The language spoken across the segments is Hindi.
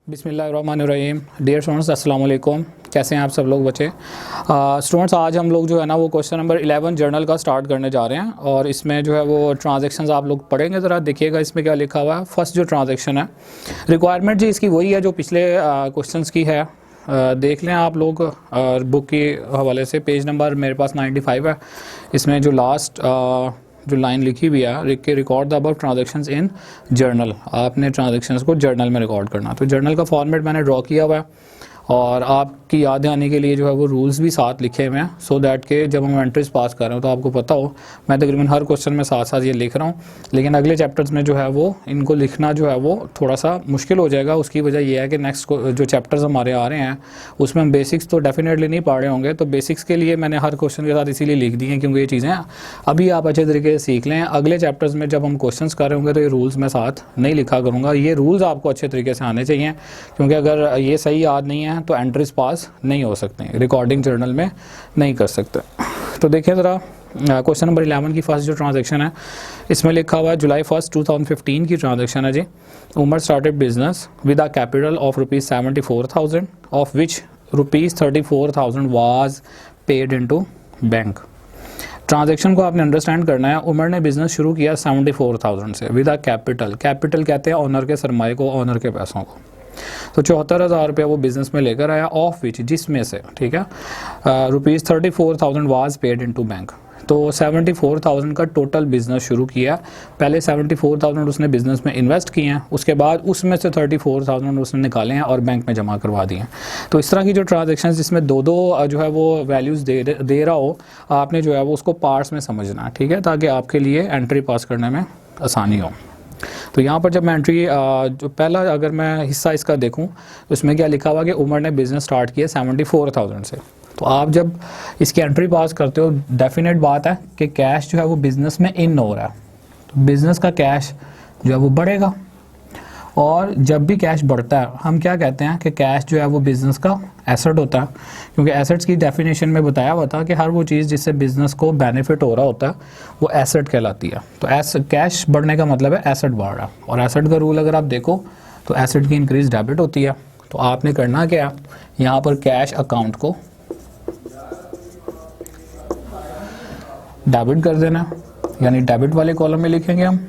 बिस्मिल्लाहिर्रहमानिर्रहीम। डियर स्टूडेंट्स, अस्सलाम वालेकुम। कैसे हैं आप सब लोग बच्चे? स्टूडेंट्स, आज हम लोग जो है ना वो क्वेश्चन नंबर 11 जर्नल का स्टार्ट करने जा रहे हैं और इसमें जो है वो ट्रांजैक्शंस आप लोग पढ़ेंगे। ज़रा देखिएगा इसमें क्या लिखा हुआ है। फर्स्ट जो ट्रांजैक्शन है, रिक्वायरमेंट जी इसकी वही है जो पिछले क्वेश्चंस की है। देख लें आप लोग बुक के हवाले से। पेज नंबर मेरे पास 95 है। इसमें जो लास्ट जो लाइन लिखी हुई है, लिख के record the above transactions in journal. आपने ट्रांजैक्शंस को जर्नल में रिकॉर्ड करना। तो जर्नल का फॉर्मेट मैंने ड्रॉ किया हुआ है और आपकी याद आने के लिए जो है वो रूल्स भी साथ लिखे हुए हैं, सो दैट के जब हम एंट्रीज पास कर रहे हो तो आपको पता हो। मैं तकरीबन हर क्वेश्चन में साथ साथ ये लिख रहा हूँ, लेकिन अगले चैप्टर्स में जो है वो इनको लिखना जो है वो थोड़ा सा मुश्किल हो जाएगा। उसकी वजह यह है कि नेक्स्ट जो चैप्टर्स हमारे आ रहे हैं उसमें हम बेसिक्स तो डेफिनेटली नहीं पढ़ रहे होंगे। तो बेसिक्स के लिए मैंने हर क्वेश्चन के साथ इसीलिए लिख दी हैं क्योंकि ये चीज़ें अभी आप अच्छे तरीके से सीख लें। अगले चैप्टर्स में जब हम क्वेश्चन कर रहे होंगे तो ये रूल्स मैं साथ नहीं लिखा करूँगा। ये रूल्स आपको अच्छे तरीके से आने चाहिए, क्योंकि अगर ये सही याद नहीं है तो एंट्रीज पास नहीं हो सकते, रिकॉर्डिंग जर्नल में नहीं कर सकते। तो देखिए ज़रा क्वेश्चन नंबर 11 की फर्स्ट जो ट्रांजैक्शन है इसमें लिखा हुआ है जुलाई 1, 2015 की ट्रांजैक्शन है जी। Umar started business with a capital of ₹74,000 of which ₹34,000 was paid into bank. Transaction को आपने अंडरस्टैंड करना है। उमर ने बिजनेस शुरू किया 74,000 से विद अ कैपिटल। कैपिटल कहते हैं ऑनर के सरमाए को, ऑनर के पैसों को। तो 74,000 रुपया वो बिज़नेस में लेकर आया, ऑफ विच जिसमें से, ठीक है, ₹34,000 वाज पेड इनटू बैंक। तो 74,000 का टोटल बिजनेस शुरू किया। पहले 74,000 उसने बिजनेस में इन्वेस्ट किए हैं, उसके बाद उसमें से 34,000 उसने निकाले हैं और बैंक में जमा करवा दिए हैं। तो इस तरह की जो ट्रांजेक्शन जिसमें दो जो है वो वैल्यूज़ दे रहा हो, आपने जो है वो उसको पार्ट्स में समझना है, ठीक है, ताकि आपके लिए एंट्री पास करने में आसानी हो। तो यहाँ पर जब मैं एंट्री जो पहला अगर मैं हिस्सा इसका देखूँ तो इसमें क्या लिखा हुआ कि उमर ने बिज़नेस स्टार्ट किया 74,000 से। तो आप जब इसकी एंट्री पास करते हो, डेफिनेट बात है कि कैश जो है वो बिज़नेस में इन हो रहा है, तो बिज़नेस का कैश जो है वो बढ़ेगा। और जब भी कैश बढ़ता है हम क्या कहते हैं कि कैश जो है वो बिज़नेस का एसेट होता है, क्योंकि एसेट्स की डेफिनेशन में बताया हुआ था कि हर वो चीज़ जिससे बिज़नेस को बेनिफिट हो रहा होता है वो एसेट कहलाती है। तो कैश बढ़ने का मतलब है एसेट बढ़ रहा है। और एसेट का रूल अगर आप देखो तो एसेट की इंक्रीज डेबिट होती है। तो आपने करना क्या, यहाँ पर कैश अकाउंट को डेबिट कर देना, यानी डेबिट वाले कॉलम में लिखेंगे हम।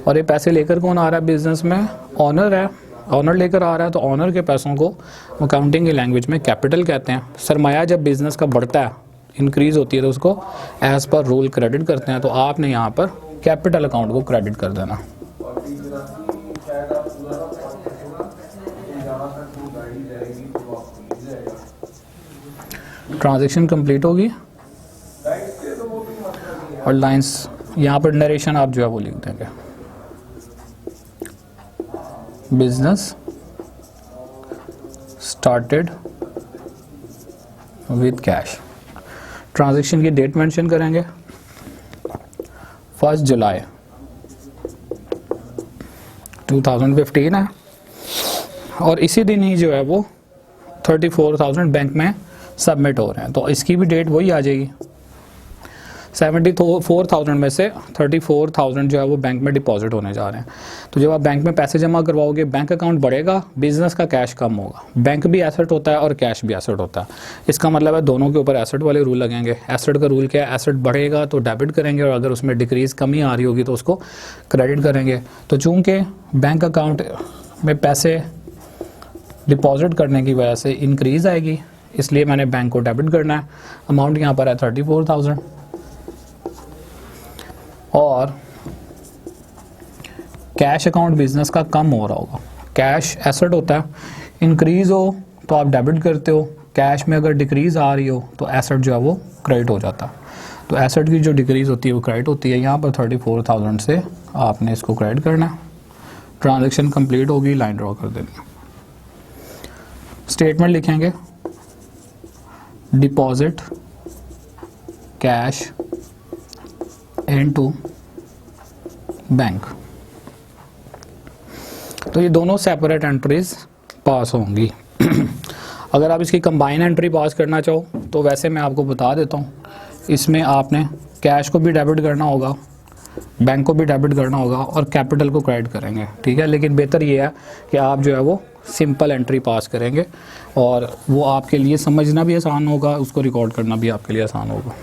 और ये पैसे लेकर कौन आ रहा है बिजनेस में? ऑनर है। ऑनर लेकर आ रहा है, तो ऑनर के पैसों को अकाउंटिंग की लैंग्वेज में कैपिटल कहते हैं। सरमाया जब बिजनेस का बढ़ता है, इंक्रीज होती है, तो उसको एज पर रूल क्रेडिट करते हैं। तो आपने यहाँ पर कैपिटल अकाउंट को क्रेडिट कर देना। ट्रांजैक्शन कंप्लीट होगी और लाइंस यहाँ पर नरेशन आप जो है वो लिख देंगे। Business started with cash. Transaction की डेट मेंशन करेंगे 1 जुलाई 2015 है और इसी दिन ही जो है वो 34,000 बैंक में सबमिट हो रहे हैं। तो इसकी भी डेट वही आ जाएगी। 74,000 में से 34,000 जो है वो बैंक में डिपॉजिट होने जा रहे हैं। तो जब आप बैंक में पैसे जमा करवाओगे, बैंक अकाउंट बढ़ेगा, बिजनेस का कैश कम होगा। बैंक भी एसेट होता है और कैश भी एसेट होता है। इसका मतलब है दोनों के ऊपर एसेट वाले रूल लगेंगे। एसेट का रूल क्या है? एसेट बढ़ेगा तो डेबिट करेंगे और अगर उसमें डिक्रीज कमी आ रही होगी तो उसको क्रेडिट करेंगे। तो चूँकि बैंक अकाउंट में पैसे डिपॉजिट करने की वजह से इंक्रीज आएगी, इसलिए मैंने बैंक को डेबिट करना है। अमाउंट यहाँ पर है 34,000 और कैश अकाउंट बिजनेस का कम हो रहा होगा। कैश एसेट होता है, इंक्रीज हो तो आप डेबिट करते हो, कैश में अगर डिक्रीज आ रही हो तो एसेट जो है वो क्रेडिट हो जाता है। तो एसेट की जो डिक्रीज होती है वो क्रेडिट होती है। यहाँ पर 34,000 से आपने इसको क्रेडिट करना है। ट्रांजैक्शन कंप्लीट होगी, लाइन ड्रॉ कर देनी। स्टेटमेंट लिखेंगे डिपॉजिट कैश इनटू बैंक। तो ये दोनों सेपरेट एंट्रीज पास होंगी। अगर आप इसकी कंबाइन एंट्री पास करना चाहो तो वैसे मैं आपको बता देता हूँ, इसमें आपने कैश को भी डेबिट करना होगा, बैंक को भी डेबिट करना होगा और कैपिटल को क्रेडिट करेंगे, ठीक है। लेकिन बेहतर ये है कि आप जो है वो सिंपल एंट्री पास करेंगे और वो आपके लिए समझना भी आसान होगा, उसको रिकॉर्ड करना भी आपके लिए आसान होगा।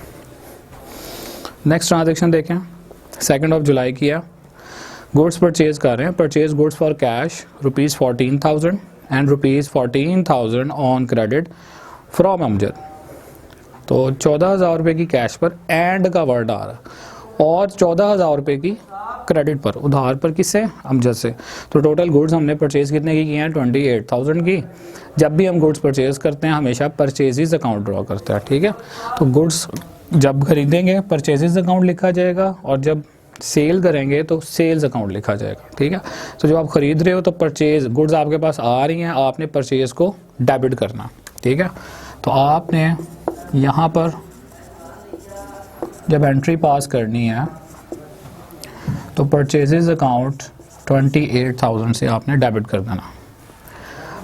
नेक्स्ट ट्रांजेक्शन देखें, 2 जुलाई की है। गुड्स परचेज कर रहे हैं, purchase goods for cash ₹14,000 and ₹14,000 on credit from Amjad. तो 14,000 रुपये की कैश पर एंड का वर्ड आ रहा है और 14,000 रुपये की क्रेडिट पर, उधार पर, किससे? अमजद से। तो टोटल गुड्स हमने परचेज़ कितने की हैं? 28,000 की। जब भी हम गुड्स परचेज़ करते हैं हमेशा परचेजेस अकाउंट ड्रॉ करते हैं, ठीक है। तो गुड्स जब खरीदेंगे परचेजेस अकाउंट लिखा जाएगा और जब सेल करेंगे तो सेल्स अकाउंट लिखा जाएगा, ठीक है। तो जब आप खरीद रहे हो तो परचेज गुड्स आपके पास आ रही हैं, आपने परचेज को डेबिट करना, ठीक है। तो आपने यहाँ पर जब एंट्री पास करनी है तो परचेजेस अकाउंट 28,000 से आपने डेबिट कर देना।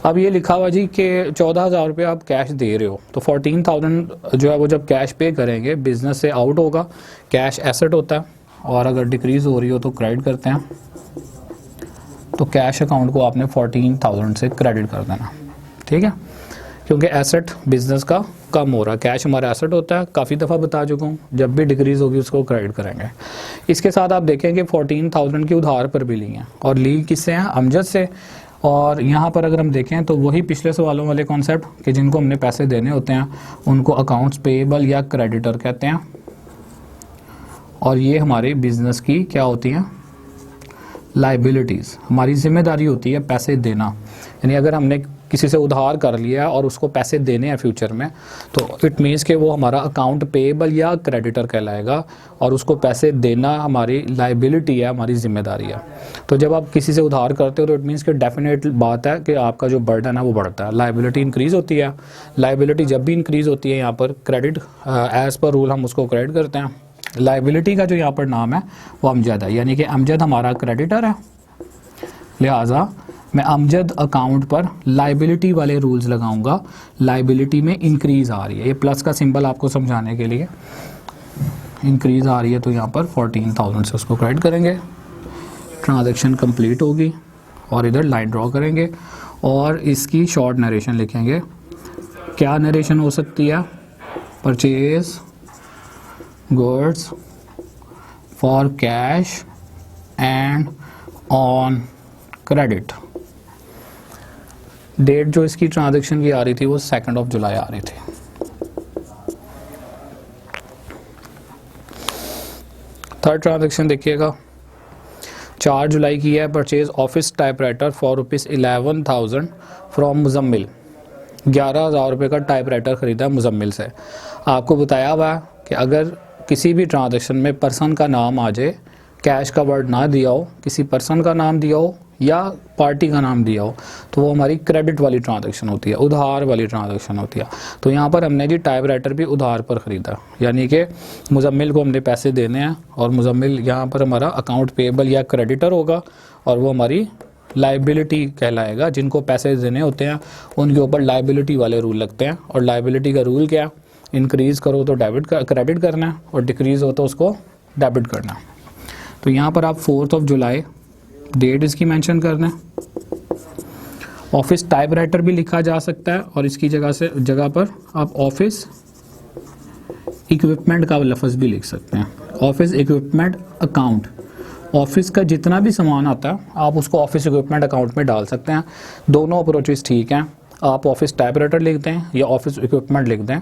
अब ये लिखा हुआ जी कि 14,000 रुपये आप कैश दे रहे हो, तो 14,000 जो है वो जब कैश पे करेंगे बिजनेस से आउट होगा, कैश एसेट होता है और अगर डिक्रीज़ हो रही हो तो क्रेडिट करते हैं। तो कैश अकाउंट को आपने 14,000 से क्रेडिट कर देना, ठीक है, क्योंकि एसेट बिजनेस का कम हो रहा है। कैश हमारा एसेट होता है, काफ़ी दफ़ा बता चुका हूँ, जब भी डिक्रीज़ होगी उसको क्रेडिट करेंगे। इसके साथ आप देखें कि 14,000 की उधार पर भी ली हैं और ली किससे हैं? अमजद से। और यहाँ पर अगर हम देखें तो वही पिछले सवालों वाले कॉन्सेप्ट कि जिनको हमने पैसे देने होते हैं उनको अकाउंट्स पेएबल या क्रेडिटर कहते हैं और ये हमारे बिजनेस की क्या होती हैं? लाइबिलिटीज़। हमारी जिम्मेदारी होती है पैसे देना, यानी अगर हमने किसी से उधार कर लिया और उसको पैसे देने हैं फ्यूचर में तो इट मीन्स कि वो हमारा अकाउंट पेएबल या क्रेडिटर कहलाएगा और उसको पैसे देना हमारी लाइबिलिटी है, हमारी जिम्मेदारी है। तो जब आप किसी से उधार करते हो तो इट मीन्स कि डेफिनेट बात है कि आपका जो बर्डन है वो बढ़ता है, लाइबिलिटी इंक्रीज़ होती है। लाइबिलिटी जब भी इंक्रीज़ होती है यहाँ पर क्रेडिट एज़ पर रूल हम उसको क्रेडिट करते हैं। लाइबिलिटी का जो यहाँ पर नाम है वो अमजद है, यानी कि अमजद हमारा क्रेडिटर है, लिहाजा मैं अमजद अकाउंट पर लाइबिलिटी वाले रूल्स लगाऊंगा। लाइबिलिटी में इंक्रीज़ आ रही है, ये प्लस का सिंबल आपको समझाने के लिए, इंक्रीज़ आ रही है तो यहाँ पर 14,000 से उसको क्रेडिट करेंगे। ट्रांजैक्शन कंप्लीट होगी और इधर लाइन ड्रॉ करेंगे और इसकी शॉर्ट नरेशन लिखेंगे। क्या नरेशन हो सकती है? Purchase goods for cash and on credit. Date जो इसकी ट्रांजैक्शन की आ रही थी वो 2 जुलाई आ रही थी। थर्ड ट्रांजैक्शन देखिएगा, 4 जुलाई की है। Purchase office typewriter for ₹11,000 from Muzammil. 11,000 रुपये का टाइपराइटर ख़रीदा मुजम्मिल से। आपको बताया हुआ है कि अगर किसी भी ट्रांजैक्शन में पर्सन का नाम आ जाए, कैश का वर्ड ना दिया हो, किसी पर्सन का नाम दिया हो या पार्टी का नाम दिया हो, तो वो हमारी क्रेडिट वाली ट्रांजैक्शन होती है, उधार वाली ट्रांजैक्शन होती है। तो यहाँ पर हमने जी टाइपराइटर भी उधार पर ख़रीदा, यानी कि मुजम्मिल को हमने पैसे देने हैं और मुजम्मिल यहाँ पर हमारा अकाउंट पेएबल या क्रेडिटर होगा और वो हमारी लाइबिलिटी कहलाएगा। जिनको पैसे देने होते हैं उनके ऊपर लाइबिलिटी वाले रूल लगते हैं और लाइबिलिटी का रूल क्या? इंक्रीज़ करो तो क्रेडिट करना है और डिक्रीज़ हो तो उसको डेबिट करना है। तो यहाँ पर आप 4 जुलाई डेट इसकी मेंशन करना है। ऑफिस टाइपराइटर भी लिखा जा सकता है और इसकी जगह पर आप ऑफिस इक्विपमेंट का लफ्ज़ भी लिख सकते हैं। ऑफिस इक्विपमेंट अकाउंट, ऑफिस का जितना भी सामान आता है आप उसको ऑफिस इक्विपमेंट अकाउंट में डाल सकते हैं। दोनों अप्रोचेस ठीक हैं, आप ऑफिस टाइपराइटर लिख दें या ऑफिस इक्विपमेंट लिख दें,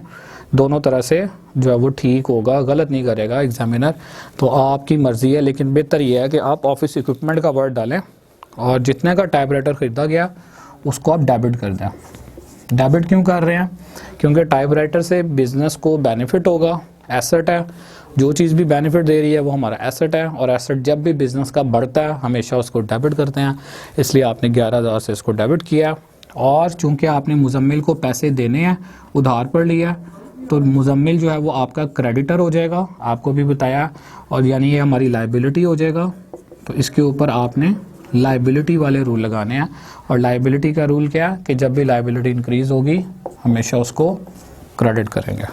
दोनों तरह से जो है वो ठीक होगा, गलत नहीं करेगा एग्जामिनर। तो आपकी मर्ज़ी है, लेकिन बेहतर ये है कि आप ऑफिस इक्विपमेंट का वर्ड डालें और जितने का टाइपराइटर ख़रीदा गया उसको आप डेबिट कर दें। डेबिट क्यों कर रहे हैं? क्योंकि टाइपराइटर से बिज़नेस को बेनिफिट होगा, एसेट है, जो चीज़ भी बेनिफिट दे रही है वो हमारा एसेट है और एसेट जब भी बिज़नेस का बढ़ता है हमेशा उसको डेबिट करते हैं। इसलिए आपने 11,000 से इसको डेबिट किया और चूँकि आपने मुजम्मिल को पैसे देने हैं, उधार पर लिया, तो मुजम्मिल जो है वो आपका क्रेडिटर हो जाएगा, आपको भी बताया, और यानी ये हमारी लाइबिलिटी हो जाएगा। तो इसके ऊपर आपने लाइबिलिटी वाले रूल लगाने हैं और लाइबिलिटी का रूल क्या है कि जब भी लाइबिलिटी इंक्रीज़ होगी हमेशा उसको क्रेडिट करेंगे।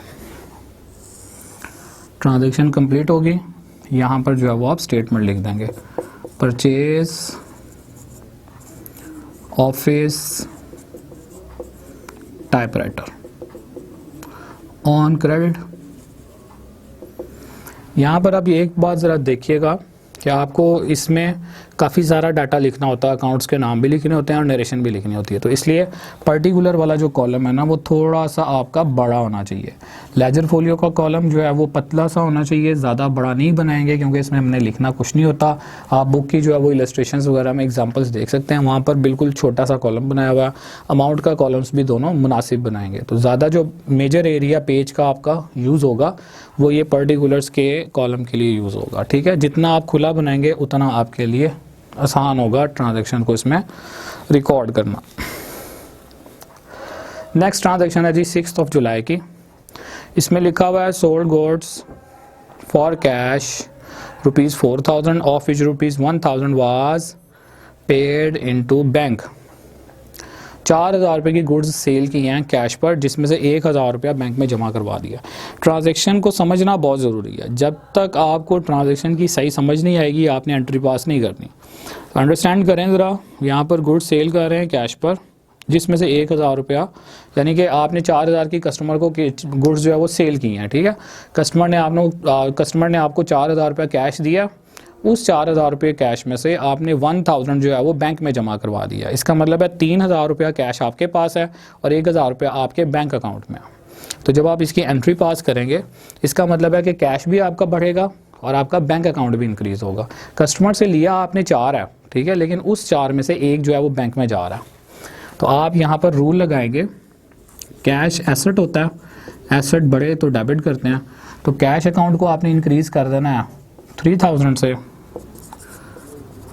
ट्रांजैक्शन कंप्लीट होगी यहाँ पर जो है वो आप स्टेटमेंट लिख देंगे, purchase office typewriter on credit. यहाँ पर आप ये एक बात ज़रा देखिएगा कि आपको इसमें काफ़ी सारा डाटा लिखना होता है, अकाउंट्स के नाम भी लिखने होते हैं और नरेशन भी लिखनी होती है, तो इसलिए पर्टिकुलर वाला जो कॉलम है ना वो थोड़ा सा आपका बड़ा होना चाहिए। लेजर फोलियो का कॉलम जो है वो पतला सा होना चाहिए, ज़्यादा बड़ा नहीं बनाएंगे क्योंकि इसमें हमने लिखना कुछ नहीं होता। आप बुक की जो है वो इलस्ट्रेशंस वगैरह में एग्जाम्पल्स देख सकते हैं, वहाँ पर बिल्कुल छोटा सा कॉलम बनाया हुआ है। अमाउंट का कॉलम्स भी दोनों मुनासिब बनाएंगे, तो ज़्यादा जो मेजर एरिया पेज का आपका यूज़ होगा वो ये पर्टिकुलर्स के कॉलम के लिए यूज़ होगा, ठीक है। जितना आप खुला बनाएंगे उतना आपके लिए आसान होगा ट्रांजैक्शन को इसमें रिकॉर्ड करना। नेक्स्ट ट्रांजैक्शन है जी 6 जुलाई की। इसमें लिखा हुआ है sold goods for cash ₹4,000 of which ₹1,000 was paid into bank. 4,000 रुपये की गुड्स सेल की हैं कैश पर, जिसमें से 1,000 रुपया बैंक में जमा करवा दिया। ट्रांजैक्शन को समझना बहुत ज़रूरी है। जब तक आपको ट्रांजैक्शन की सही समझ नहीं आएगी आपने एंट्री पास नहीं करनी। तो अंडरस्टैंड करें ज़रा, यहाँ पर गुड्स सेल कर रहे हैं कैश पर, जिसमें से 1,000 रुपया, यानी कि आपने 4,000 की कस्टमर को गुड्स जो है वो सेल की हैं, ठीक है। कस्टमर ने आपको 4,000 रुपया कैश दिया, उस 4,000 रुपये कैश में से आपने 1,000 जो है वो बैंक में जमा करवा दिया। इसका मतलब है 3,000 रुपया कैश आपके पास है और 1,000 रुपया आपके बैंक अकाउंट में। तो जब आप इसकी एंट्री पास करेंगे इसका मतलब है कि कैश भी आपका बढ़ेगा और आपका बैंक अकाउंट भी इंक्रीज़ होगा। कस्टमर से लिया आपने 4 है, ठीक है, लेकिन उस 4 में से 1 जो है वो बैंक में जा रहा है। तो आप यहाँ पर रूल लगाएंगे, कैश एसेट होता है, एसेट बढ़े तो डेबिट करते हैं, तो कैश अकाउंट को आपने इंक्रीज़ कर देना है 3,000 से,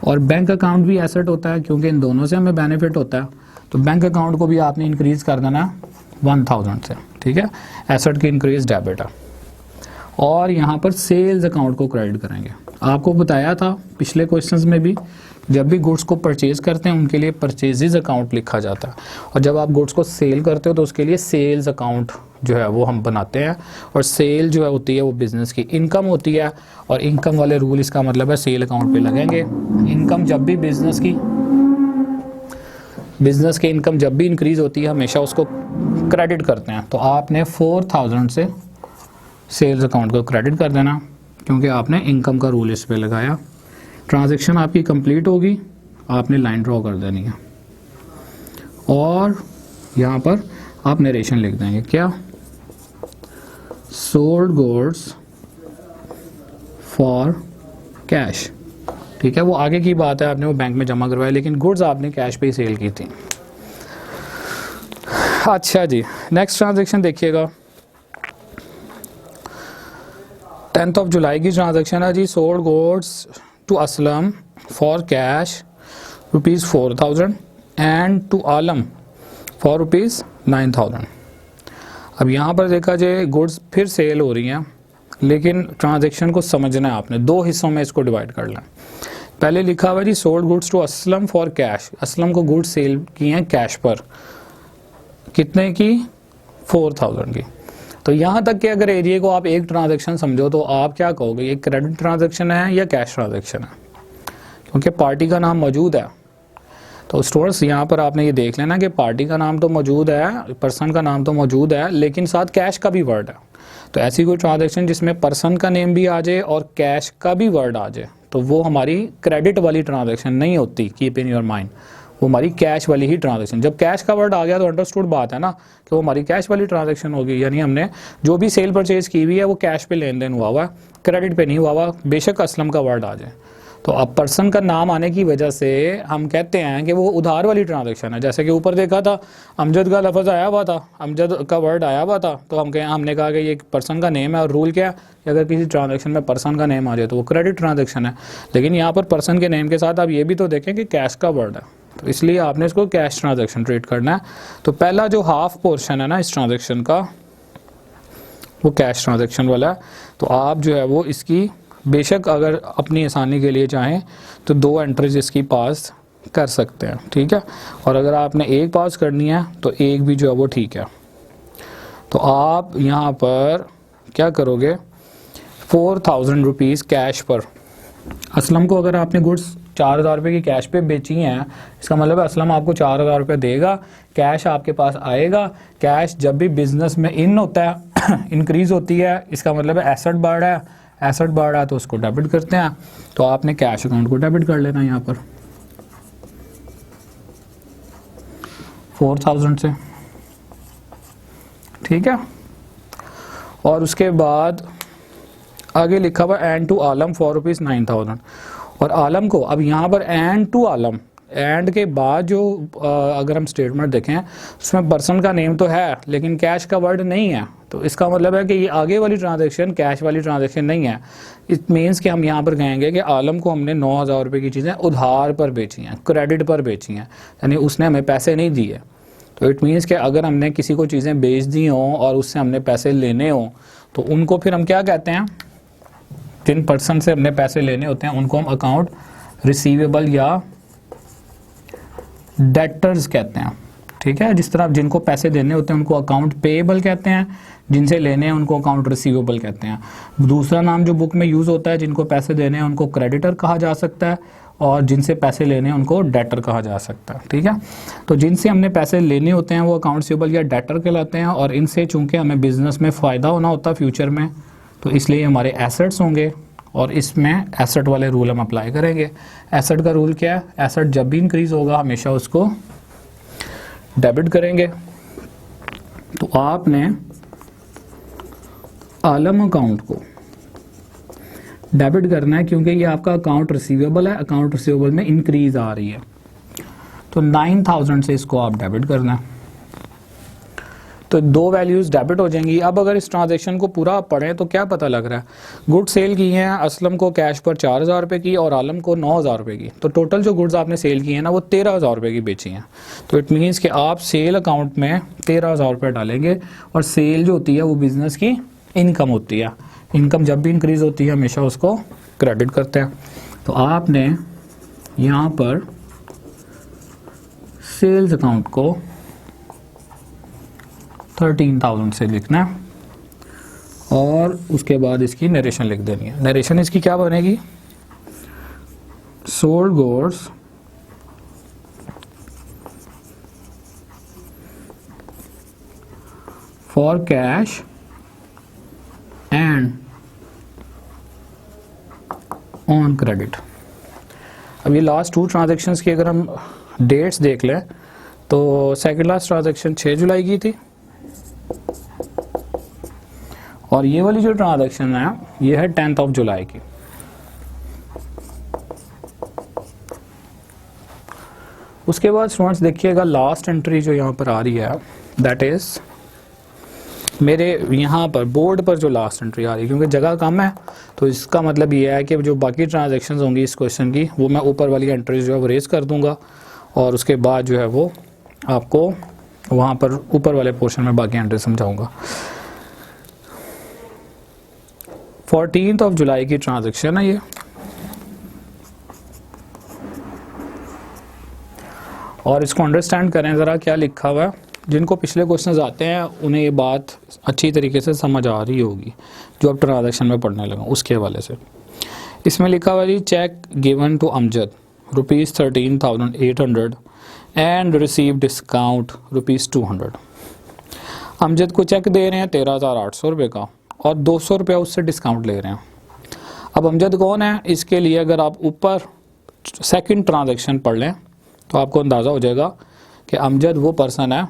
और बैंक अकाउंट भी एसेट होता है क्योंकि इन दोनों से हमें बेनिफिट होता है, तो बैंक अकाउंट को भी आपने इंक्रीज़ कर देना है 1,000 से, ठीक है। एसेट की इंक्रीज डेबिट है। और यहाँ पर सेल्स अकाउंट को क्रेडिट करेंगे। आपको बताया था पिछले क्वेश्चंस में भी, जब भी गुड्स को परचेज करते हैं उनके लिए परचेजेज अकाउंट लिखा जाता है, और जब आप गुड्स को सेल करते हो तो उसके लिए सेल्स अकाउंट जो है वो हम बनाते हैं। और सेल जो है होती है वो बिज़नेस की इनकम होती है, और इनकम वाले रूल इसका मतलब है सेल अकाउंट पे लगेंगे। इनकम जब भी बिज़नेस की इनकम जब भी इंक्रीज़ होती है हमेशा उसको क्रेडिट करते हैं। तो आपने 4,000 से सेल्स अकाउंट को क्रेडिट कर देना क्योंकि आपने इनकम का रूल इस पे लगाया। ट्रांजैक्शन आपकी कंप्लीट होगी, आपने लाइन ड्रॉ कर देनी है और यहाँ पर आप नरेशन लिख देंगे, क्या, सोल्ड गुड्स फॉर कैश, ठीक है। वो आगे की बात है, आपने वो बैंक में जमा करवाया लेकिन गुड्स आपने कैश पे ही सेल की थी। अच्छा जी, नेक्स्ट ट्रांजैक्शन देखिएगा, 10 जुलाई की ट्रांजैक्शन है जी। Sold goods to Aslam for cash ₹4,000 and to Alam for ₹9,000। अब यहाँ पर देखा जाए गुड्स फिर सेल हो रही हैं, लेकिन ट्रांजैक्शन को समझना है आपने, 2 हिस्सों में इसको डिवाइड कर लें। पहले लिखा हुआ जी sold goods to Aslam for cash, Aslam को गुड्स सेल की हैं कैश पर, कितने की, 4,000 की। तो यहाँ तक कि अगर एरिया को आप एक ट्रांजैक्शन समझो तो आप क्या कहोगे, ये क्रेडिट ट्रांजैक्शन है या कैश ट्रांजैक्शन है, क्योंकि पार्टी का नाम मौजूद है। तो स्टूडेंट्स यहाँ पर आपने ये देख लेना कि पार्टी का नाम तो मौजूद है, पर्सन का नाम तो मौजूद है, लेकिन साथ कैश का भी वर्ड है। तो ऐसी कोई ट्रांजैक्शन जिसमें पर्सन का नेम भी आ जाए और कैश का भी वर्ड आ जाए तो वो हमारी क्रेडिट वाली ट्रांजैक्शन नहीं होती, कीप इन योर माइंड, वो हमारी कैश वाली ही ट्रांजैक्शन। जब कैश का वर्ड आ गया तो अंडरस्टूड बात है ना कि वो हमारी कैश वाली ट्रांजैक्शन होगी, यानी हमने जो भी सेल परचेज की हुई है वो कैश पे लेन देन हुआ हुआ है, क्रेडिट पे नहीं हुआ हुआ, बेशक असलम का वर्ड आ जाए। तो अब पर्सन का नाम आने की वजह से हम कहते हैं कि वो उधार वाली ट्रांजैक्शन है। जैसे कि ऊपर देखा था अमजद का लफ्ज़ आया हुआ था, अमजद का वर्ड आया हुआ था, तो हमने कहा कि ये पर्सन का नेम है, और रूल क्या है कि अगर किसी ट्रांजैक्शन में पर्सन का नेम आ जाए तो वो क्रेडिट ट्रांजैक्शन है। लेकिन यहाँ पर पर्सन के नेम के साथ आप ये भी तो देखें कि कैश का वर्ड है, तो इसलिए आपने इसको कैश ट्रांजैक्शन ट्रीट करना है। तो पहला जो हाफ पोर्शन है ना इस ट्रांजैक्शन का वो कैश ट्रांजैक्शन वाला है। तो आप जो है वो इसकी बेशक अगर अपनी आसानी के लिए चाहें तो 2 एंट्रीज इसकी पास कर सकते हैं, ठीक है। और अगर आपने एक पास करनी है तो एक भी जो है वो ठीक है। तो आप यहाँ पर क्या करोगे, 4,000 रुपीज़ कैश पर। असलम को अगर आपने गुड्स 4,000 रुपये की कैश पे बेची हैं, इसका मतलब है असलम आपको 4,000 रुपये देगा, कैश आपके पास आएगा। कैश जब भी बिजनेस में इन होता है इंक्रीज़ होती है, इसका मतलब है एसेट बढ़ रहा है, एसेट बढ़ रहा है तो उसको डेबिट करते हैं। तो आपने कैश अकाउंट को डेबिट कर लेना यहाँ पर 4,000 से, ठीक है। और उसके बाद आगे लिखा हुआ एंड टू आलम फॉर ₹9,000। और आलम को अब यहाँ पर एंड टू आलम, एंड के बाद जो अगर हम स्टेटमेंट देखें उसमें पर्सन का नेम तो है लेकिन कैश का वर्ड नहीं है, तो इसका मतलब है कि ये आगे वाली ट्रांजैक्शन कैश वाली ट्रांजैक्शन नहीं है। इट मीन्स कि हम यहाँ पर कहेंगे कि आलम को हमने 9,000 रुपये की चीज़ें उधार पर बेची हैं, क्रेडिट पर बेची हैं, यानी उसने हमें पैसे नहीं दिए। तो इट मीन्स कि अगर हमने किसी को चीज़ें बेच दी हों और उससे हमने पैसे लेने हों तो उनको फिर हम क्या कहते हैं, जिन पर्सन से हमने पैसे लेने होते हैं उनको हम अकाउंट रिसीवेबल या डेटर्स कहते हैं, ठीक है। जिस तरह जिनको पैसे देने होते हैं उनको अकाउंट पेएबल कहते हैं, जिनसे लेने हैं उनको अकाउंट रिसीवेबल कहते हैं। दूसरा नाम जो बुक में यूज़ होता है, जिनको पैसे देने हैं उनको क्रेडिटर कहा जा सकता है, और जिनसे पैसे लेने हैं उनको डेटर कहा जा सकता है, ठीक है। तो जिनसे हमने पैसे लेने होते हैं वो अकाउंट रिसीवेबल या डेटर कहलाते हैं, और इनसे चूंकि हमें बिजनेस में फ़ायदा होना होता है फ्यूचर में, तो इसलिए हमारे एसेट्स होंगे और इसमें एसेट वाले रूल हम अप्लाई करेंगे। एसेट का रूल क्या है, एसेट जब भी इंक्रीज़ होगा हमेशा उसको डेबिट करेंगे। तो आपने आलम अकाउंट को डेबिट करना है क्योंकि ये आपका अकाउंट रिसीवेबल है, अकाउंट रिसीवेबल में इंक्रीज आ रही है, तो 9,000 से इसको आप डेबिट करना है। तो दो वैल्यूज़ डेबिट हो जाएंगी। अब अगर इस ट्रांजैक्शन को पूरा पढ़ें तो क्या पता लग रहा है, गुड्स सेल की हैं असलम को कैश पर 4,000 रुपये की और आलम को 9,000 रुपये की, तो टोटल जो गुड्स आपने सेल की हैं ना वो 13,000 रुपये की बेची हैं। तो इट मीन्स कि आप सेल अकाउंट में 13,000 रुपये डालेंगे, और सेल जो होती है वो बिज़नेस की इनकम होती है। इनकम जब भी इंक्रीज़ होती है हमेशा उसको क्रेडिट करते हैं। तो आपने यहाँ पर सेल्स अकाउंट को 13,000 से लिखना है, और उसके बाद इसकी नरेशन लिख देनी है। नरेशन इसकी क्या बनेगी, sold goods for cash and on credit. अब ये लास्ट 2 ट्रांजैक्शंस की अगर हम डेट्स देख लें तो सेकंड लास्ट ट्रांजैक्शन 6 जुलाई की थी, और ये वाली जो ट्रांजैक्शन है ये है 10 जुलाई की। उसके बाद स्टूडेंट्स देखिएगा लास्ट एंट्री जो यहाँ पर आ रही है, दैट इज मेरे यहाँ पर बोर्ड पर जो लास्ट एंट्री आ रही है, क्योंकि जगह कम है तो इसका मतलब ये है कि जो बाकी ट्रांजैक्शंस होंगी इस क्वेश्चन की वो मैं ऊपर वाली एंट्रीज जो है वो रेज कर दूंगा, और उसके बाद जो है वो आपको वहाँ पर ऊपर वाले पोर्शन में बाकी एंट्री समझाऊंगा। 14 जुलाई की ट्रांजैक्शन है ये, और इसको अंडरस्टैंड करें ज़रा क्या लिखा हुआ है। जिनको पिछले क्वेश्चंस आते हैं उन्हें ये बात अच्छी तरीके से समझ आ रही होगी जो अब ट्रांजैक्शन में पढ़ने लगा उसके हवाले से। इसमें लिखा हुआ है cheque given to Amjad ₹13,800 and receive discount ₹200। Amjad को चेक दे रहे हैं 13,800 रुपये का और 200 रुपया उससे डिस्काउंट ले रहे हैं। अब अमजद कौन है, इसके लिए अगर आप ऊपर सेकंड ट्रांजैक्शन पढ़ लें तो आपको अंदाज़ा हो जाएगा कि अमजद वो पर्सन है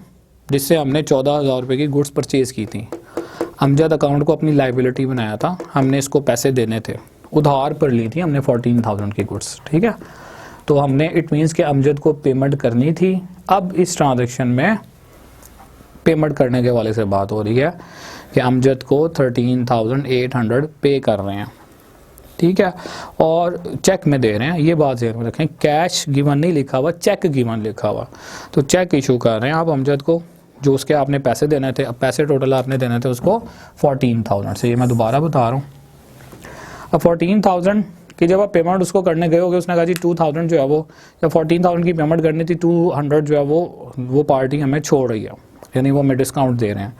जिससे हमने 14,000 रुपये की गुड्स परचेज़ की थी। अमजद अकाउंट को अपनी लाइबिलिटी बनाया था, हमने इसको पैसे देने थे, उधार पर ली थी हमने 14,000 की गुड्स, ठीक है। तो हमने इट मीन्स कि अमजद को पेमेंट करनी थी। अब इस ट्रांजैक्शन में पेमेंट करने के वाले से बात हो रही है कि अमजद को 13,800 पे कर रहे हैं, ठीक है, और चेक में दे रहे हैं। ये बात ध्यान में रखें, कैश गिवन नहीं लिखा हुआ, चेक गिवन लिखा हुआ। तो चेक इशू कर रहे हैं आप अमजद को, जो उसके आपने पैसे देने थे। अब पैसे टोटल आपने देने थे उसको 14,000 से, ये मैं दोबारा बता रहा हूँ। अब 14,000 की जब आप पेमेंट उसको करने गए होगे, उसने कहा जी 2,000 जो है वो, या 14,000 की पेमेंट करनी थी, 200 जो है वो पार्टी हमें छोड़ रही है, यानी वो हमें डिस्काउंट दे रहे हैं।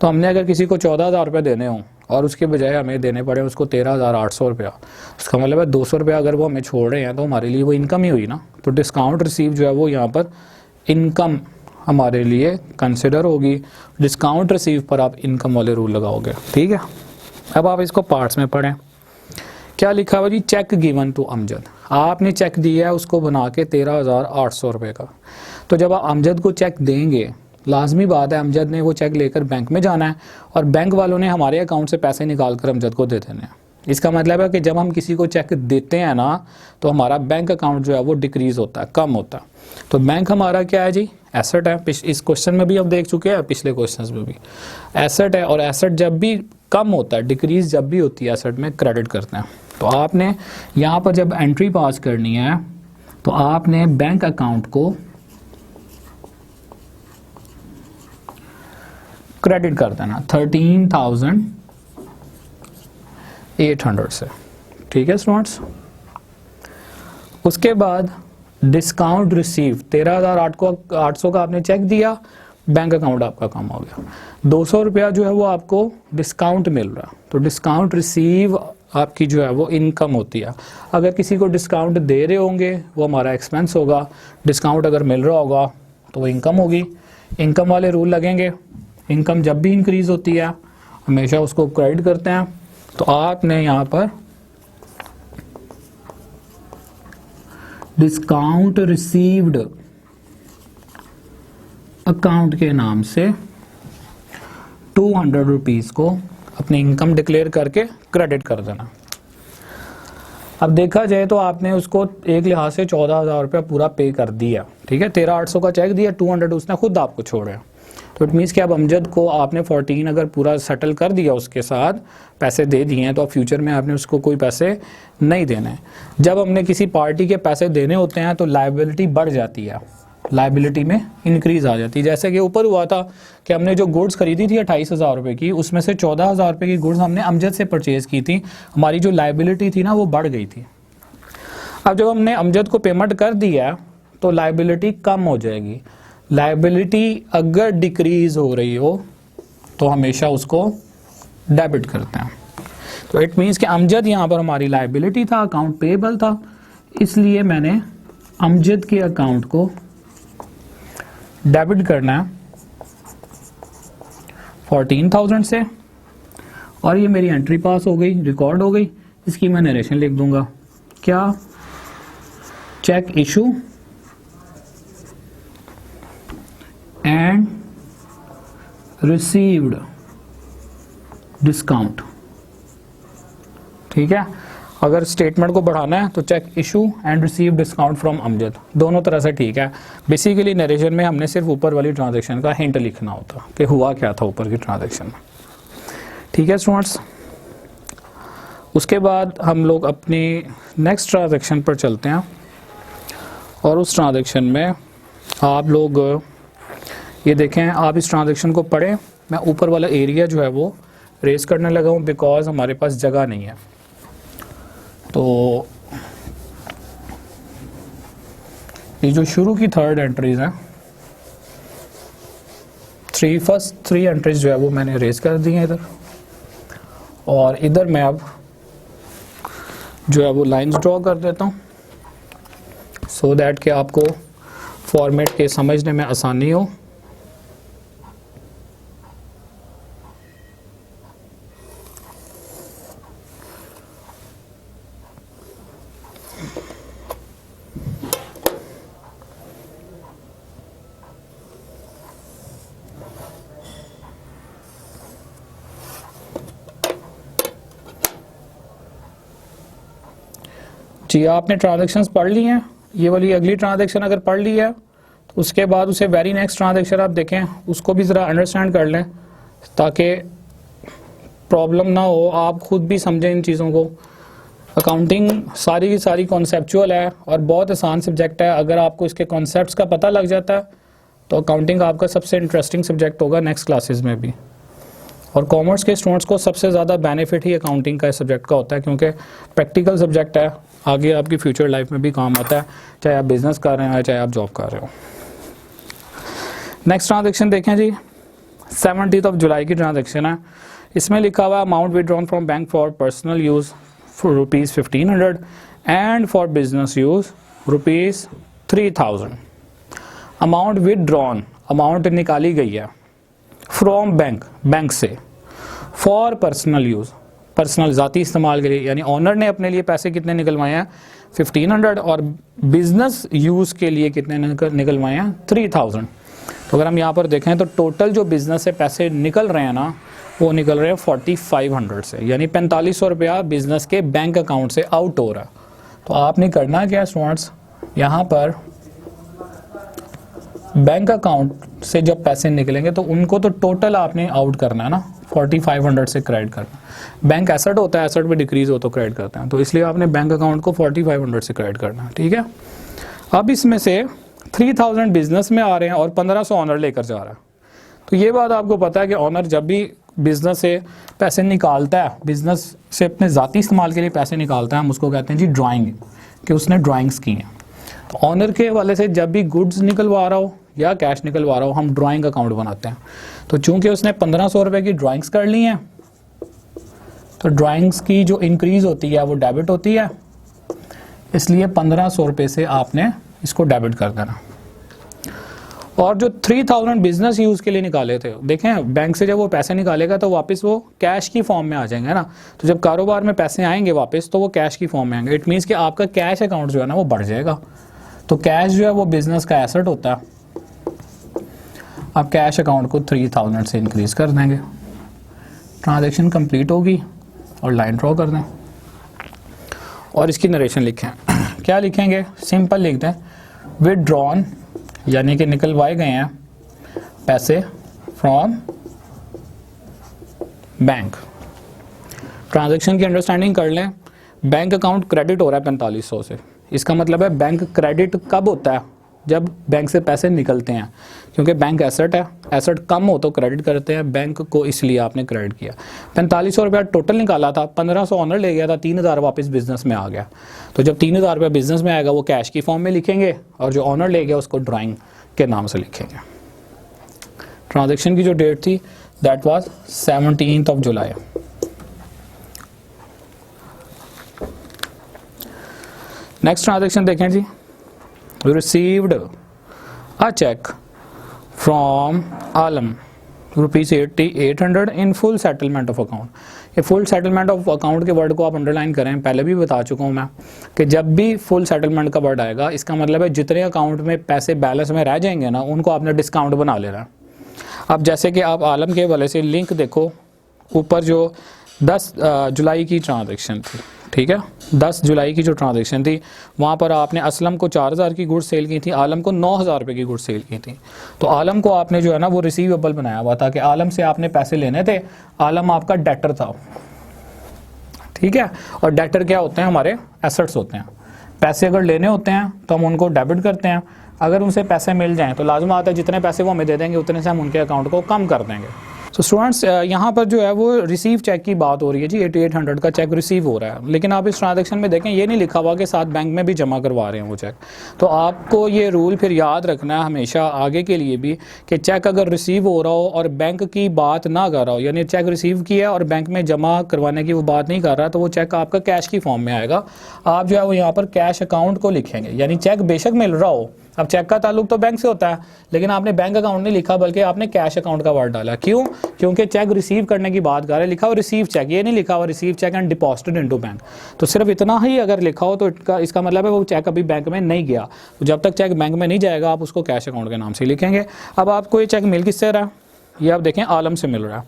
तो हमने अगर किसी को 14,000 रुपये देने हों और उसके बजाय हमें देने पड़े उसको 13,800 रुपया। इसका मतलब है 200 रुपया अगर वो हमें छोड़ रहे हैं तो हमारे लिए वो इनकम ही हुई ना। तो डिस्काउंट रिसीव जो है वो यहाँ पर इनकम हमारे लिए कंसिडर होगी। डिस्काउंट रिसीव पर आप इनकम वाले रूल लगाओगे, ठीक है। अब आप इसको पार्ट्स में पढ़ें। क्या लिखा हुआ जी, चेक गिवन टू अमजद। आपने चेक दिया है उसको बना के 13,800 रुपये का। तो जब आप अमजद को चेक देंगे, लाजमी बात है अमजद ने वो चेक लेकर बैंक में जाना है और बैंक वालों ने हमारे अकाउंट से पैसे निकाल कर अमजद को दे देने हैं। इसका मतलब है कि जब हम किसी को चेक देते हैं ना तो हमारा बैंक अकाउंट जो है वो डिक्रीज़ होता है, कम होता है। तो बैंक हमारा क्या है जी, एसेट है। इस क्वेश्चन में भी हम देख चुके हैं, पिछले क्वेश्चंस में भी एसेट है। और एसेट जब भी कम होता है, डिक्रीज जब भी होती है एसेट में, क्रेडिट करते हैं। तो आपने यहाँ पर जब एंट्री पास करनी है तो आपने बैंक अकाउंट को क्रेडिट कर देना 13,800 से, ठीक है स्टूडेंट्स। उसके बाद डिस्काउंट रिसीव 13,800 का आपने चेक दिया, बैंक अकाउंट आपका कम हो गया। 200 रुपया जो है वो आपको डिस्काउंट मिल रहा है। तो डिस्काउंट रिसीव आपकी जो है वो इनकम होती है। अगर किसी को डिस्काउंट दे रहे होंगे वो हमारा एक्सपेंस होगा, डिस्काउंट अगर मिल रहा होगा तो वो इनकम होगी। इनकम वाले रूल लगेंगे। इनकम जब भी इंक्रीज होती है हमेशा उसको क्रेडिट करते हैं। तो आपने यहाँ पर डिस्काउंट रिसीव्ड अकाउंट के नाम से 200 रुपीज़ को अपनी इनकम डिक्लेयर करके क्रेडिट कर देना। अब देखा जाए तो आपने उसको एक लिहाज से 14,000 रुपया पूरा पे कर दिया, ठीक है। 13,800 का चेक दिया, 200 उसने खुद आपको छोड़े। तो इट मीन्स कि अब अमजद को आपने 14 अगर पूरा सेटल कर दिया, उसके साथ पैसे दे दिए हैं, तो अब फ्यूचर में आपने उसको कोई पैसे नहीं देने हैं। जब हमने किसी पार्टी के पैसे देने होते हैं तो लायबिलिटी बढ़ जाती है, लायबिलिटी में इंक्रीज आ जाती है। जैसे कि ऊपर हुआ था कि हमने जो गुड्स खरीदी थी 28,000 रुपये की, उसमें से 14,000 रुपये की गुड्स हमने अमजद से परचेज़ की थी। हमारी जो लायबिलिटी थी ना वो बढ़ गई थी। अब जब हमने अमजद को पेमेंट कर दिया तो लायबिलिटी कम हो जाएगी। लायबिलिटी अगर डिक्रीज हो रही हो तो हमेशा उसको डेबिट करते हैं। तो इट मीन्स कि अमजद यहाँ पर हमारी लायबिलिटी था, अकाउंट पेएबल था, इसलिए मैंने अमजद के अकाउंट को डेबिट करना है 14,000 से। और ये मेरी एंट्री पास हो गई, रिकॉर्ड हो गई। इसकी मैं नरेशन लिख दूंगा, क्या, cheque issue and received discount, ठीक है। अगर स्टेटमेंट को बढ़ाना है तो cheque issue and receive discount from Amjad, दोनों तरह से ठीक है। बेसिकली नरेशन में हमने सिर्फ ऊपर वाली ट्रांजैक्शन का हिंट लिखना होता कि हुआ क्या था ऊपर की ट्रांजैक्शन में, ठीक है स्टूडेंट्स। उसके बाद हम लोग अपनी नेक्स्ट ट्रांजैक्शन पर चलते हैं और उस ट्रांजैक्शन में आप लोग ये देखें, आप इस ट्रांजैक्शन को पढ़ें। मैं ऊपर वाला एरिया जो है वो रेस करने लगा हूँ बिकॉज हमारे पास जगह नहीं है। तो ये जो शुरू की 3rd एंट्रीज हैं, फर्स्ट 3 एंट्रीज जो है वो मैंने रेस कर दी हैं इधर, और इधर मैं अब जो है वो लाइंस ड्रॉ कर देता हूँ सो दैट कि आपको फॉर्मेट के समझने में आसानी हो। जी, आपने ट्रांजैक्शंस पढ़ ली हैं। ये वाली अगली ट्रांजैक्शन अगर पढ़ ली है तो उसके बाद उसे वेरी नेक्स्ट ट्रांजैक्शन आप देखें, उसको भी ज़रा अंडरस्टैंड कर लें ताकि प्रॉब्लम ना हो, आप खुद भी समझें इन चीज़ों को। अकाउंटिंग सारी की सारी कॉन्सेप्चुअल है और बहुत आसान सब्जेक्ट है। अगर आपको इसके कॉन्सेप्ट्स का पता लग जाता है तो अकाउंटिंग आपका सबसे इंटरेस्टिंग सब्जेक्ट होगा नेक्स्ट क्लासेस में भी। और कॉमर्स के स्टूडेंट्स को सबसे ज़्यादा बेनिफिट ही अकाउंटिंग का इस सब्जेक्ट का होता है क्योंकि प्रैक्टिकल सब्जेक्ट है, आगे आपकी फ्यूचर लाइफ में भी काम आता है, चाहे आप बिजनेस कर रहे हैं चाहे आप जॉब कर रहे हो। नेक्स्ट ट्रांजैक्शन देखें जी, 17 जुलाई की ट्रांजैक्शन है। इसमें लिखा हुआ amount withdrawn from bank for personal use for ₹1500 and for business use ₹3000। Amount withdrawn, amount निकाली गई है फ्रॉम बैंक, बैंक से, फॉर पर्सनल यूज़, पर्सनल ज़ाती इस्तेमाल के लिए, यानी ऑनर ने अपने लिए पैसे कितने निकलवाए हैं 1500 और बिजनेस यूज़ के लिए कितने निकलवाए हैं 3000। तो अगर हम यहाँ पर देखें तो टोटल जो बिज़नेस से पैसे निकल रहे हैं ना वो निकल रहे हैं 4500 से, यानी 4500 रुपया बिज़नेस के बैंक अकाउंट से आउट हो रहा है। तो आपने करना क्या स्टूडेंट्स, यहाँ पर बैंक अकाउंट से जब पैसे निकलेंगे तो उनको तो टोटल आपने आउट करना है ना, 4500 से क्रेडिट करना। बैंक एसेट होता है, एसेट में डिक्रीज हो तो क्रेडिट करते हैं, तो इसलिए आपने बैंक अकाउंट को 4500 से क्रेडिट करना है, ठीक है। अब इसमें से 3000 बिजनेस में आ रहे हैं और 1500 ऑनर लेकर जा रहा है। तो ये बात आपको पता है कि ऑनर जब भी बिजनेस से पैसे निकालता है, बिजनेस से अपने ज़ाती इस्तेमाल के लिए पैसे निकालता है, हम उसको कहते हैं जी ड्राइंग, कि उसने ड्राइंग्स की हैं। तो ऑनर के वाले से जब भी गुड्स निकलवा रहा हो या कैश निकलवा रहा हो हम ड्राइंग अकाउंट बनाते हैं। तो चूंकि उसने 1500 रुपये की ड्राइंग्स कर ली हैं तो ड्राइंग्स की जो इंक्रीज होती है वो डेबिट होती है, इसलिए 1500 रुपये से आपने इसको डेबिट कर देना। और जो 3000 बिजनेस यूज़ के लिए निकाले थे, देखें बैंक से जब वो पैसे निकालेगा तो वापस वो कैश की फॉर्म में आ जाएंगे ना। तो जब कारोबार में पैसे आएंगे वापस तो वो कैश की फॉर्म में आएंगे। इट मीन्स कि आपका कैश अकाउंट जो है ना वो बढ़ जाएगा। तो कैश जो है वो बिजनेस का एसेट होता है। आप कैश अकाउंट को 3000 से इंक्रीज कर देंगे, ट्रांजैक्शन कंप्लीट होगी और लाइन ड्रॉ कर दें और इसकी नरेशन लिखें। क्या लिखेंगे, सिंपल लिखते हैं विदड्रॉन, यानी कि निकलवाए गए हैं पैसे फ्रॉम बैंक। ट्रांजैक्शन की अंडरस्टैंडिंग कर लें, बैंक अकाउंट क्रेडिट हो रहा है 4500 से, इसका मतलब है बैंक क्रेडिट कब होता है, जब बैंक से पैसे निकलते हैं, क्योंकि बैंक एसेट है, एसेट कम हो तो क्रेडिट करते हैं बैंक को, इसलिए आपने क्रेडिट किया। 4500 रुपया टोटल निकाला था, 1500 ऑनर ले गया था, 3000 वापस बिजनेस में आ गया। तो जब 3000 रुपया बिजनेस में आएगा वो कैश की फॉर्म में लिखेंगे और जो ऑनर ले गया उसको ड्राइंग के नाम से लिखेंगे। ट्रांजेक्शन की जो डेट थी that was 17 July. Next transaction देखें जी, received a check from Alam ₹800 in full settlement of account। ये फुल सेटलमेंट ऑफ अकाउंट के वर्ड को आप अंडरलाइन करें, पहले भी बता चुका हूँ मैं कि जब भी फुल सेटलमेंट का वर्ड आएगा इसका मतलब है जितने अकाउंट में पैसे बैलेंस में रह जाएंगे ना उनको आपने डिस्काउंट बना लेना। अब जैसे कि आप आलम के वाले से लिंक देखो, ऊपर जो 10 जुलाई की ट्रांजेक्शन थी, ठीक है, 10 जुलाई की जो ट्रांजैक्शन थी वहाँ पर आपने असलम को 4000 की गुड्स सेल की थी, आलम को 9000 रुपये की गुड्स सेल की थी। तो आलम को आपने जो है ना वो रिसीवेबल बनाया हुआ था कि आलम से आपने पैसे लेने थे, आलम आपका डेटर था, ठीक है। और डेटर क्या होते हैं, हमारे एसेट्स होते हैं। पैसे अगर लेने होते हैं तो हम उनको डेबिट करते हैं, अगर उनसे पैसे मिल जाएँ तो लाजम आता है जितने पैसे वो हमें दे देंगे उतने से हम उनके अकाउंट को कम कर देंगे। तो स्टूडेंट्स यहाँ पर जो है वो रिसीव चेक की बात हो रही है जी, 8800 का चेक रिसीव हो रहा है, लेकिन आप इस ट्रांजैक्शन में देखें ये नहीं लिखा हुआ कि साथ बैंक में भी जमा करवा रहे हैं वो चेक। तो आपको ये रूल फिर याद रखना है हमेशा आगे के लिए भी कि चेक अगर रिसीव हो रहा हो और बैंक की बात ना कर रहा हो, यानी चेक रिसीव किया और बैंक में जमा करवाने की वो बात नहीं कर रहा, तो वो चेक आपका कैश की फॉर्म में आएगा। आप जो है वो यहाँ पर कैश अकाउंट को लिखेंगे, यानी चेक बेशक मिल रहा हो, अब चेक का ताल्लुक तो बैंक से होता है लेकिन आपने बैंक अकाउंट नहीं लिखा बल्कि आपने कैश अकाउंट का वर्ड डाला। क्यों? क्योंकि चेक रिसीव करने की बात कर रहे हैं, लिखा हो रिसीव चेक, ये नहीं लिखा हुआ receive cheque and deposited into bank. तो सिर्फ इतना ही अगर लिखा हो तो इसका मतलब है वो चेक अभी बैंक में नहीं गया। तो जब तक चेक बैंक में नहीं जाएगा आप उसको कैश अकाउंट के नाम से लिखेंगे। अब आपको ये चेक मिल किससे रहा है, ये आप देखें आलम से मिल रहा है।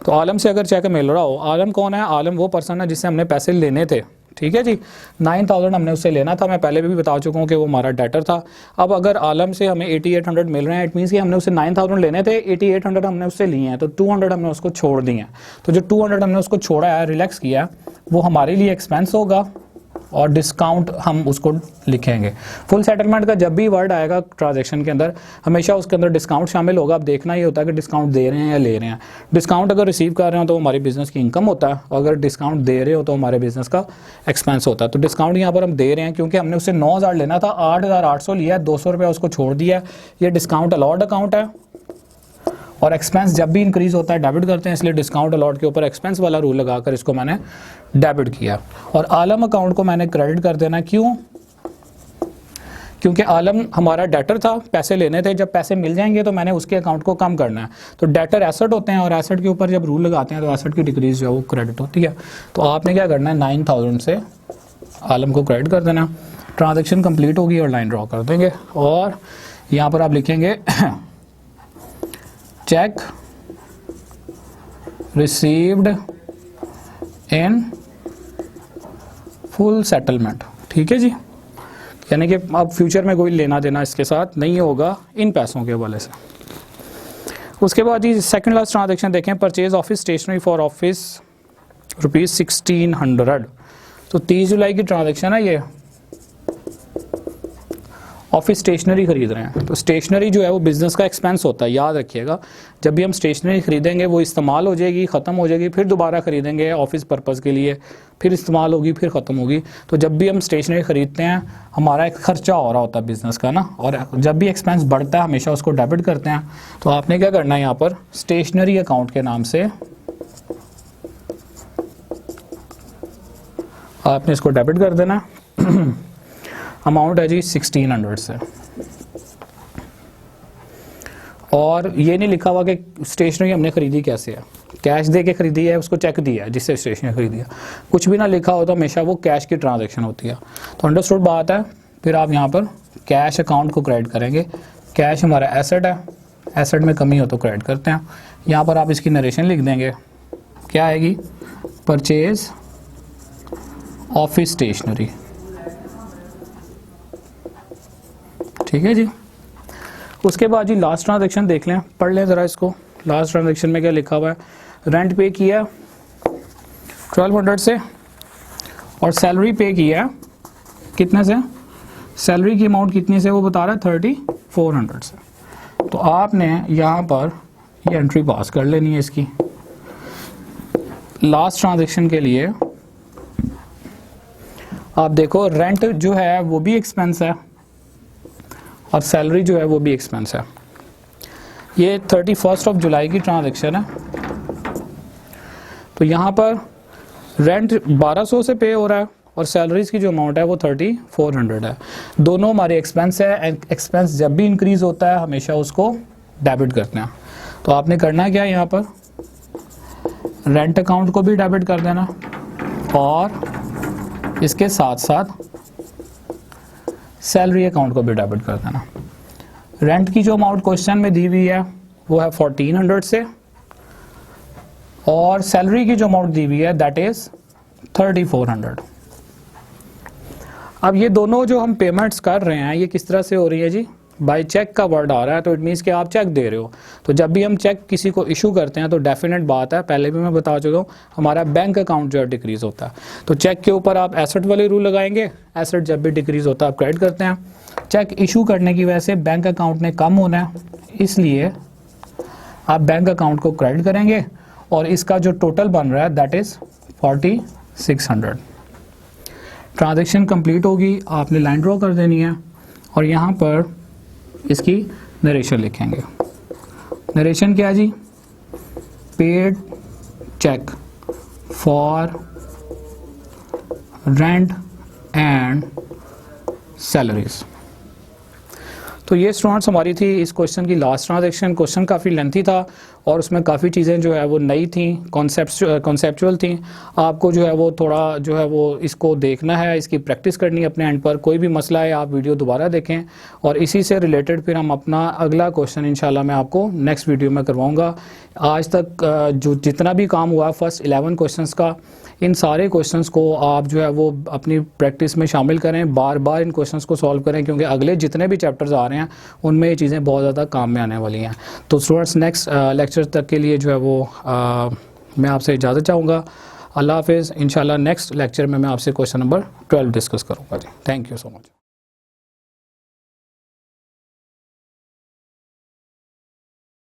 तो आलम से अगर चेक मिल रहा हो, आलम कौन है, आलम वो पर्सन है जिससे हमने पैसे लेने थे, ठीक है जी। 9000 हमने उससे लेना था, मैं पहले भी बता चुका हूँ कि वो हमारा डेटर था। अब अगर आलम से हमें 8800 मिल रहे हैं, इट मीन्स कि हमने उससे 9000 लेने थे, 8800 हमने उससे लिए हैं, तो 200 हमने उसको छोड़ दिए हैं। तो जो 200 हमने उसको छोड़ा है, रिलैक्स किया, वो हमारे लिए एक्सपेंस होगा और डिस्काउंट हम उसको लिखेंगे। फुल सेटलमेंट का जब भी वर्ड आएगा ट्रांजैक्शन के अंदर हमेशा उसके अंदर डिस्काउंट शामिल होगा। अब देखना ये होता है कि डिस्काउंट दे रहे हैं या ले रहे हैं। डिस्काउंट अगर रिसीव कर रहे हो तो हमारे बिजनेस की इनकम होता है, और अगर डिस्काउंट दे रहे हो तो हमारे बिजनेस का एक्सपेंस होता है। तो डिस्काउंट यहाँ पर हम दे रहे हैं क्योंकि हमने उससे 9000 लेना था, 8800 लिया है, 200 रुपया उसको छोड़ दिया है, ये डिस्काउंट अलॉट अकाउंट है और एक्सपेंस जब भी इंक्रीज़ होता है डेबिट करते हैं, इसलिए डिस्काउंट अलॉट के ऊपर एक्सपेंस वाला रूल लगाकर इसको मैंने डेबिट किया। और आलम अकाउंट को मैंने क्रेडिट कर देना, क्यों? क्योंकि आलम हमारा डेटर था, पैसे लेने थे, जब पैसे मिल जाएंगे तो मैंने उसके अकाउंट को कम करना है। तो डेटर एसेट होते हैं और एसेट के ऊपर जब रूल लगाते हैं तो एसेट की डिक्रीज जो है वो क्रेडिट होती है। तो आपने क्या करना है, 9000 से आलम को क्रेडिट कर देना। ट्रांजैक्शन कंप्लीट होगी और लाइन ड्रॉ कर देंगे और यहाँ पर आप लिखेंगे check received in full settlement. ठीक है जी, यानी कि अब फ्यूचर में कोई लेना देना इसके साथ नहीं होगा इन पैसों के हवाले से। उसके बाद जी सेकंड लास्ट ट्रांजैक्शन देखें, purchase office stationery for office ₹1600। तो 30 जुलाई की ट्रांजैक्शन है ये, ऑफिस स्टेशनरी खरीद रहे हैं। तो स्टेशनरी जो है वो बिज़नेस का एक्सपेंस होता है, याद रखिएगा। जब भी हम स्टेशनरी खरीदेंगे वो इस्तेमाल हो जाएगी, ख़त्म हो जाएगी, फिर दोबारा खरीदेंगे ऑफिस पर्पज़ के लिए, फिर इस्तेमाल होगी, फिर ख़त्म होगी। तो जब भी हम स्टेशनरी खरीदते हैं हमारा एक ख़र्चा हो रहा होता है बिज़नेस का ना, और जब भी एक्सपेंस बढ़ता है हमेशा उसको डेबिट करते हैं। तो आपने क्या करना है, यहाँ पर स्टेशनरी अकाउंट के नाम से आपने इसको डेबिट कर देना। अमाउंट है जी 1600 से, और ये नहीं लिखा हुआ कि स्टेशनरी हमने खरीदी कैसे है, कैश दे के खरीदी है, उसको चेक दिया है जिससे स्टेशनरी खरीदी है, कुछ भी ना लिखा हो तो हमेशा वो कैश की ट्रांजैक्शन होती है। तो अंडरस्टूड बात है। फिर आप यहाँ पर कैश अकाउंट को क्रेडिट करेंगे। कैश हमारा एसेट है, एसेट में कमी हो तो क्रेडिट करते हैं। यहाँ पर आप इसकी नरेशन लिख देंगे, क्या आएगी, परचेज ऑफिस स्टेशनरी। ठीक है जी। उसके बाद जी लास्ट ट्रांजैक्शन देख लें, पढ़ लें ज़रा इसको। लास्ट ट्रांजैक्शन में क्या लिखा हुआ है, रेंट पे किया 1200 से और सैलरी पे किया कितने से, सैलरी की अमाउंट कितनी से वो बता रहा है 3400 से। तो आपने यहाँ पर ये एंट्री पास कर लेनी है इसकी। लास्ट ट्रांजैक्शन के लिए आप देखो रेंट जो है वो भी एक्सपेंस है और सैलरी जो है वो भी एक्सपेंस है। ये 31 जुलाई की ट्रांजैक्शन है। तो यहाँ पर रेंट 1200 से पे हो रहा है और सैलरीज की जो अमाउंट है वो 3400 है। दोनों हमारे एक्सपेंस है। एक्सपेंस जब भी इंक्रीज होता है हमेशा उसको डेबिट करते हैं। तो आपने करना क्या है, यहाँ पर रेंट अकाउंट को भी डेबिट कर देना और इसके साथ साथ सैलरी अकाउंट को भी डेबिट कर देना। रेंट की जो अमाउंट क्वेश्चन में दी हुई है वो है 1400 से और सैलरी की जो अमाउंट दी हुई है दैट इज 3400। अब ये दोनों जो हम पेमेंट्स कर रहे हैं ये किस तरह से हो रही है जी, बाय चेक का वर्ड आ रहा है तो इट मीन्स कि आप चेक दे रहे हो। तो जब भी हम चेक किसी को इशू करते हैं तो डेफिनेट बात है, पहले भी मैं बता चुका हूँ, हमारा बैंक अकाउंट जो है डिक्रीज होता है। तो चेक के ऊपर आप एसेट वाले रूल लगाएंगे, एसेट जब भी डिक्रीज होता है आप क्रेडिट करते हैं। चेक इशू करने की वजह से बैंक अकाउंट ने कम होना है, इसलिए आप बैंक अकाउंट को क्रेडिट करेंगे और इसका जो टोटल बन रहा है दैट इज़ 4600। ट्रांजेक्शन कंप्लीट होगी, आपने लाइन ड्रॉ कर देनी है और यहाँ पर इसकी नरेशन लिखेंगे। नरेशन क्या है जी, paid cheque for rent and salaries. तो ये स्टूडेंट्स हमारी थी इस क्वेश्चन की लास्ट ट्रांजैक्शन। क्वेश्चन काफ़ी लेंथी था और उसमें काफ़ी चीज़ें जो है वो नई थी, कॉन्सेप्चुअल थी। आपको जो है वो थोड़ा जो है वो इसको देखना है, इसकी प्रैक्टिस करनी है अपने एंड पर। कोई भी मसला है आप वीडियो दोबारा देखें और इसी से रिलेटेड फिर हम अपना अगला क्वेश्चन इंशाल्लाह मैं आपको नेक्स्ट वीडियो में करवाऊँगा। आज तक जो जितना भी काम हुआ फर्स्ट 11 क्वेश्चंस का, इन सारे क्वेश्चंस को आप जो है वो अपनी प्रैक्टिस में शामिल करें, बार बार इन क्वेश्चंस को सॉल्व करें, क्योंकि अगले जितने भी चैप्टर्स आ रहे हैं उनमें ये चीज़ें बहुत ज़्यादा काम में आने वाली हैं। तो स्टूडेंट्स नेक्स्ट लेक्चर तक के लिए जो है वो मैं आपसे इजाज़त चाहूँगा। अल्लाह हाफिज़। इंशाल्लाह नेक्स्ट लेक्चर में मैं आपसे क्वेश्चन नंबर 12 डिस्कस करूँगा जी। Thank you so much.